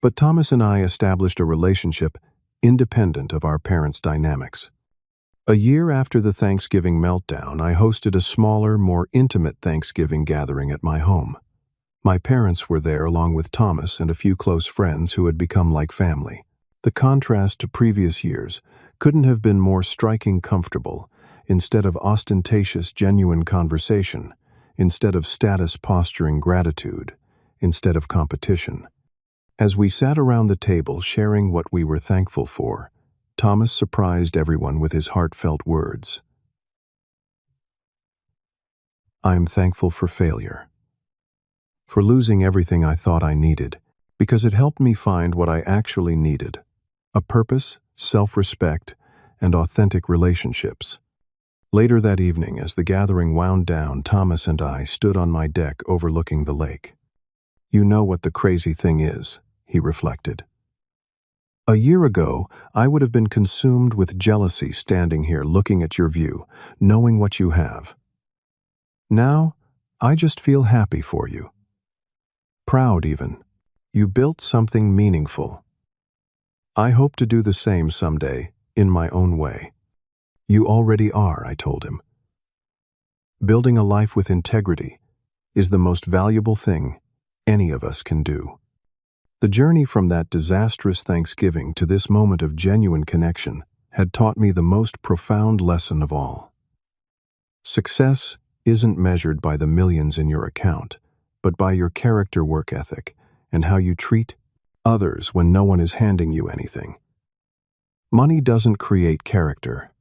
But Thomas and I established a relationship independent of our parents' dynamics. A year after the Thanksgiving meltdown, I hosted a smaller, more intimate Thanksgiving gathering at my home. My parents were there along with Thomas and a few close friends who had become like family. The contrast to previous years couldn't have been more striking. Comfortable, instead of ostentatious, genuine conversation, instead of status posturing, gratitude, instead of competition. As we sat around the table sharing what we were thankful for, Thomas surprised everyone with his heartfelt words. I'm thankful for failure, for losing everything I thought I needed, because it helped me find what I actually needed: a purpose, self-respect, and authentic relationships. Later that evening, as the gathering wound down, Thomas and I stood on my deck overlooking the lake. You know what the crazy thing is, he reflected. A year ago, I would have been consumed with jealousy standing here looking at your view, knowing what you have. Now, I just feel happy for you. Proud even. You built something meaningful. I hope to do the same someday, in my own way. You already are, I told him. Building a life with integrity is the most valuable thing any of us can do. The journey from that disastrous Thanksgiving to this moment of genuine connection had taught me the most profound lesson of all. Success isn't measured by the millions in your account, but by your character, work ethic, and how you treat others when no one is handing you anything. Money doesn't create character.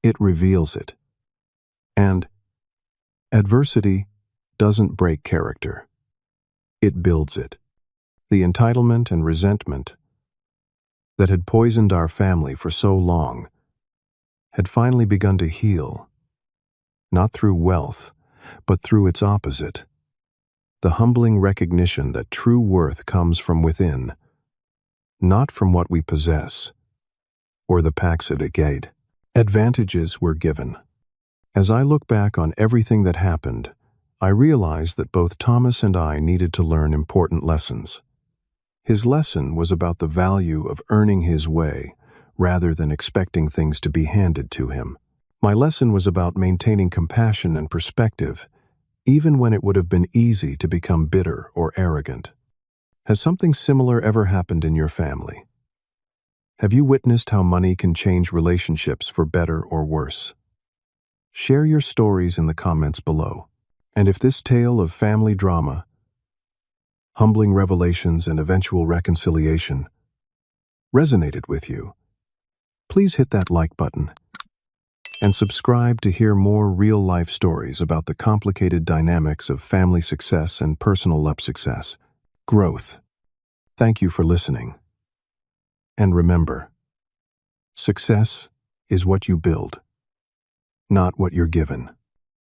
It reveals it. And adversity doesn't break character. It builds it. The entitlement and resentment that had poisoned our family for so long had finally begun to heal, not through wealth, but through its opposite, the humbling recognition that true worth comes from within, not from what we possess or the packs at a gate. Advantages were given. As I look back on everything that happened, I realized that both Thomas and I needed to learn important lessons. His lesson was about the value of earning his way rather than expecting things to be handed to him. My lesson was about maintaining compassion and perspective, even when it would have been easy to become bitter or arrogant. Has something similar ever happened in your family? Have you witnessed how money can change relationships for better or worse? Share your stories in the comments below. And if this tale of family drama, humbling revelations, and eventual reconciliation resonated with you, please hit that like button and subscribe to hear more real-life stories about the complicated dynamics of family success and personal success. Growth. Thank you for listening. And remember, success is what you build, not what you're given.